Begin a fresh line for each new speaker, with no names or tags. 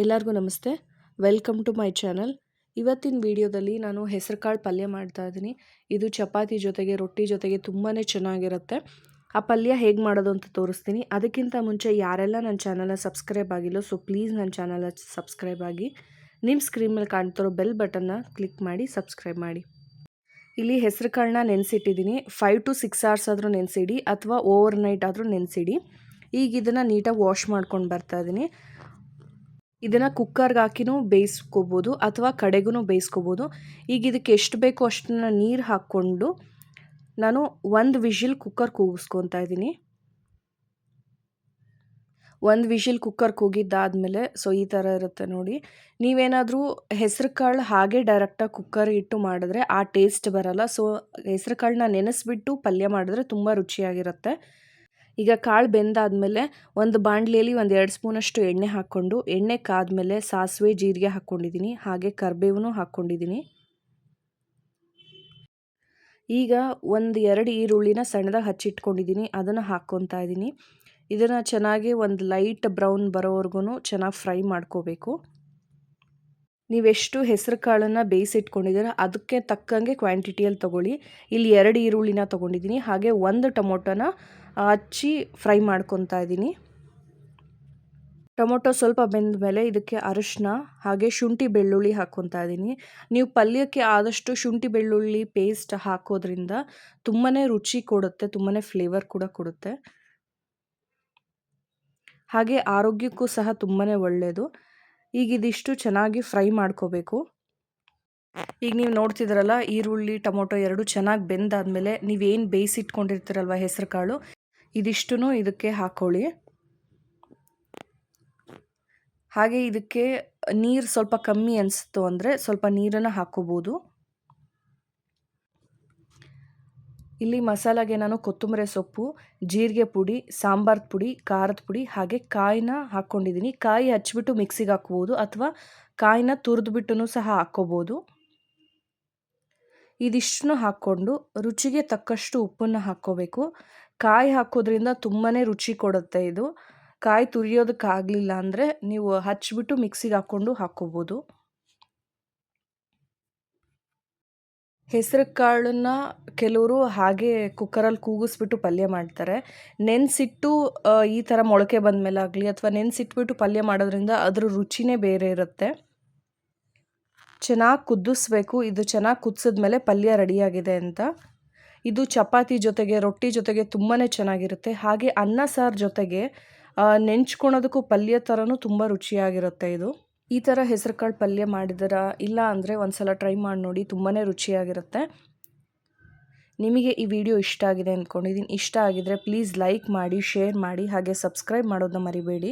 ಎಲ್ಲರಿಗೂ ನಮಸ್ತೆ. Welcome to my channel. ಇವತ್ತಿನ ವಿಡಿಯೋದಲ್ಲಿ ನಾನು ಹೆಸರುಕಾಳು ಪಲ್ಯ ಮಾಡ್ತಾ ಇದ್ದೀನಿ. ಇದು ಚಪಾತಿ ಜೊತೆಗೆ ರೊಟ್ಟಿ ಜೊತೆಗೆ ತುಂಬಾ ಚೆನ್ನಾಗಿರುತ್ತೆ. ಆ ಪಲ್ಯ ಹೇಗೆ ಮಾಡೋದು ಅಂತ ತೋರಿಸ್ತೀನಿ. ಅದಕ್ಕಿಂತ ಮುಂಚೆ ಯಾರೆಲ್ಲ ನನ್ನ ಚಾನಲ್ನ ಸಬ್ಸ್ಕ್ರೈಬ್ ಆಗಿಲ್ಲೋ ಪ್ಲೀಸ್ ನನ್ನ ಚಾನಲ್ನ ಸಬ್ಸ್ಕ್ರೈಬ್ ಆಗಿ ನಿಮ್ಮ ಸ್ಕ್ರೀನ್ ಮೇಲೆ ಕಾಣ್ತಿರೋ ಬೆಲ್ ಬಟನ್ನ ಕ್ಲಿಕ್ ಮಾಡಿ ಸಬ್ಸ್ಕ್ರೈಬ್ ಮಾಡಿ. ಇಲ್ಲಿ ಹೆಸರು ಕಾಳನ್ನ ನೆನೆಸಿಟ್ಟಿದ್ದೀನಿ. 5 to 6 hours ಆದರೂ ನೆನೆಸಿಡಿ ಅಥವಾ ಓವರ್ ನೈಟ್ ಆದರೂ ನೆನೆಸಿಡಿ. ಈಗ ಇದನ್ನು ನೀಟಾಗಿ ವಾಶ್ ಮಾಡ್ಕೊಂಡು ಬರ್ತಾ ಇದ್ದೀನಿ. ಇದನ್ನು ಕುಕ್ಕರ್ಗೆ ಹಾಕಿನೂ ಬೇಯಿಸ್ಕೋಬೋದು ಅಥವಾ ಕಡೆಗೂ ಬೇಯಿಸ್ಕೋಬೋದು. ಈಗ ಇದಕ್ಕೆ ಎಷ್ಟು ಬೇಕೋ ಅಷ್ಟನ್ನು ನೀರು ಹಾಕ್ಕೊಂಡು ನಾನು 1 ವಿಷಿಲ್ ಕುಕ್ಕರ್ ಕೂಗಿಸ್ಕೊತಾ ಇದ್ದೀನಿ. 1 ವಿಷಿಲ್ ಕುಕ್ಕರ್ ಕೂಗಿದ್ದಾದಮೇಲೆ ಈ ಥರ ಇರುತ್ತೆ ನೋಡಿ. ನೀವೇನಾದರೂ ಹೆಸರು ಕಾಳು ಹಾಗೆ ಡೈರೆಕ್ಟಾಗಿ ಕುಕ್ಕರ್ ಇಟ್ಟು ಮಾಡಿದ್ರೆ ಆ ಟೇಸ್ಟ್ ಬರಲ್ಲ. ಹೆಸರು ಕಾಳನ್ನ ನೆನೆಸ್ಬಿಟ್ಟು ಪಲ್ಯ ಮಾಡಿದ್ರೆ ತುಂಬ ರುಚಿಯಾಗಿರುತ್ತೆ. ಈಗ ಕಾಳು ಬೆಂದಾದಮೇಲೆ ಒಂದು ಬಾಣಲಿಯಲ್ಲಿ 1-2 ಸ್ಪೂನಷ್ಟು ಎಣ್ಣೆ ಹಾಕ್ಕೊಂಡು ಎಣ್ಣೆ ಕಾದ್ಮೇಲೆ ಸಾಸಿವೆ ಜೀರಿಗೆ ಹಾಕ್ಕೊಂಡಿದ್ದೀನಿ. ಹಾಗೆ ಕರಿಬೇವು ಹಾಕ್ಕೊಂಡಿದ್ದೀನಿ. ಈಗ 1-2 ಈರುಳ್ಳಿನ ಸಣ್ಣದಾಗಿ ಹಚ್ಚಿಟ್ಕೊಂಡಿದ್ದೀನಿ. ಅದನ್ನು ಹಾಕ್ಕೊತಾ ಇದ್ದೀನಿ. ಇದನ್ನು ಚೆನ್ನಾಗಿ ಒಂದು ಲೈಟ್ ಬ್ರೌನ್ ಬರೋವರೆಗೂ ಚೆನ್ನಾಗಿ ಫ್ರೈ ಮಾಡ್ಕೋಬೇಕು. ನೀವೆಷ್ಟು ಹೆಸರು ಕಾಳನ್ನು ಬೇಯಿಸಿಟ್ಕೊಂಡಿದ್ದೀರ ಅದಕ್ಕೆ ತಕ್ಕಂಗೆ ಕ್ವಾಂಟಿಟಿಯಲ್ಲಿ ತೊಗೊಳ್ಳಿ. ಇಲ್ಲಿ 2 ಈರುಳ್ಳಿನ ತೊಗೊಂಡಿದ್ದೀನಿ. ಹಾಗೆ 1 ಟೊಮೊಟೊನ ಹಚ್ಚಿ ಫ್ರೈ ಮಾಡ್ಕೊತಾ ಇದ್ದೀನಿ. ಟೊಮೊಟೊ ಸ್ವಲ್ಪ ಬೆಂದ ಮೇಲೆ ಇದಕ್ಕೆ ಅರಿಶಿನ ಹಾಗೆ ಶುಂಠಿ ಬೆಳ್ಳುಳ್ಳಿ ಹಾಕ್ಕೊತಾ ಇದ್ದೀನಿ. ನೀವು ಪಲ್ಯಕ್ಕೆ ಆದಷ್ಟು ಶುಂಠಿ ಬೆಳ್ಳುಳ್ಳಿ ಪೇಸ್ಟ್ ಹಾಕೋದ್ರಿಂದ ತುಂಬಾ ರುಚಿ ಕೊಡುತ್ತೆ, ತುಂಬಾ ಫ್ಲೇವರ್ ಕೂಡ ಕೊಡುತ್ತೆ. ಹಾಗೆ ಆರೋಗ್ಯಕ್ಕೂ ಸಹ ತುಂಬಾ ಒಳ್ಳೆಯದು. ಈಗ ಇದಿಷ್ಟು ಚೆನ್ನಾಗಿ ಫ್ರೈ ಮಾಡ್ಕೋಬೇಕು. ಈಗ ನೀವು ನೋಡ್ತಿದ್ರಲ್ಲ, ಈರುಳ್ಳಿ ಟೊಮೊಟೊ ಎರಡು ಚೆನ್ನಾಗಿ ಬೆಂದಾದ್ಮೇಲೆ ನೀವೇನು ಬೇಯಿಸಿಟ್ಕೊಂಡಿರ್ತೀರಲ್ವ ಹೆಸರು ಕಾಳು, ಇದಿಷ್ಟೂ ಇದಕ್ಕೆ ಹಾಕ್ಕೊಳ್ಳಿ. ಹಾಗೆ ಇದಕ್ಕೆ ನೀರು ಸ್ವಲ್ಪ ಕಮ್ಮಿ ಅನಿಸ್ತು ಅಂದರೆ ಸ್ವಲ್ಪ ನೀರನ್ನು ಹಾಕ್ಕೋಬೋದು. ಇಲ್ಲಿ ಮಸಾಲಾಗೆ ನಾನು ಕೊತ್ತಂಬರಿ ಸೊಪ್ಪು, ಜೀರಿಗೆ ಪುಡಿ, ಸಾಂಬಾರ್ ಪುಡಿ, ಖಾರದ ಪುಡಿ ಹಾಗೆ ಕಾಯಿನ ಹಾಕ್ಕೊಂಡಿದ್ದೀನಿ. ಕಾಯಿ ಹಚ್ಬಿಟ್ಟು ಮಿಕ್ಸಿಗೆ ಹಾಕ್ಬೋದು ಅಥವಾ ಕಾಯಿನ ತುರಿದ್ಬಿಟ್ಟು ಸಹ ಹಾಕ್ಕೋಬೋದು. ಇದಿಷ್ಟನ್ನು ಹಾಕ್ಕೊಂಡು ರುಚಿಗೆ ತಕ್ಕಷ್ಟು ಉಪ್ಪನ್ನು ಹಾಕ್ಕೋಬೇಕು. ಕಾಯಿ ಹಾಕೋದ್ರಿಂದ ತುಂಬಾ ರುಚಿ ಕೊಡುತ್ತೆ ಇದು. ಕಾಯಿ ತುರಿಯೋದಕ್ಕಾಗಲಿಲ್ಲ ಅಂದರೆ ನೀವು ಹಚ್ಬಿಟ್ಟು ಮಿಕ್ಸಿಗೆ ಹಾಕ್ಕೊಂಡು ಹಾಕ್ಕೋಬೋದು. ಹೆಸರು ಕಾಳನ್ನ ಕೆಲವರು ಹಾಗೆ ಕುಕ್ಕರಲ್ಲಿ ಕೂಗಿಸ್ಬಿಟ್ಟು ಪಲ್ಯ ಮಾಡ್ತಾರೆ. ನೆನೆಸಿಟ್ಟು ಈ ಥರ ಮೊಳಕೆ ಬಂದಮೇಲೆ ಆಗಲಿ ಅಥವಾ ನೆನೆಸಿಟ್ಬಿಟ್ಟು ಪಲ್ಯ ಮಾಡೋದ್ರಿಂದ ಅದ್ರ ರುಚಿನೇ ಬೇರೆ ಇರುತ್ತೆ. ಚೆನ್ನಾಗಿ ಕುದಿಸ್ಬೇಕು. ಇದು ಚೆನ್ನಾಗಿ ಕುದಿಸಿದ್ಮೇಲೆ ಪಲ್ಯ ರೆಡಿಯಾಗಿದೆ ಅಂತ. ಇದು ಚಪಾತಿ ಜೊತೆಗೆ ರೊಟ್ಟಿ ಜೊತೆಗೆ ತುಂಬಾ ಚೆನ್ನಾಗಿರುತ್ತೆ. ಹಾಗೆ ಅನ್ನ ಸಾರು ಜೊತೆಗೆ ನೆಂಚ್ಕೊಳೋದಕ್ಕೂ ಪಲ್ಯ ಥರನೂ ತುಂಬ ರುಚಿಯಾಗಿರುತ್ತೆ ಇದು. ಈ ಥರ ಹೆಸರು ಕಾಳು ಪಲ್ಯ ಮಾಡಿದ್ದೀರಾ ಇಲ್ಲ ಅಂದರೆ ಒಂದ್ಸಲ ಟ್ರೈ ಮಾಡಿ ನೋಡಿ, ತುಂಬಾ ರುಚಿಯಾಗಿರುತ್ತೆ. ನಿಮಗೆ ಈ ವಿಡಿಯೋ ಇಷ್ಟ ಆಗಿದೆ ಅಂದ್ಕೊಂಡಿದ್ದೀನಿ. ಇಷ್ಟ ಆಗಿದರೆ ಪ್ಲೀಸ್ ಲೈಕ್ ಮಾಡಿ, ಶೇರ್ ಮಾಡಿ ಹಾಗೆ ಸಬ್ಸ್ಕ್ರೈಬ್ ಮಾಡೋದನ್ನ ಮರಿಬೇಡಿ.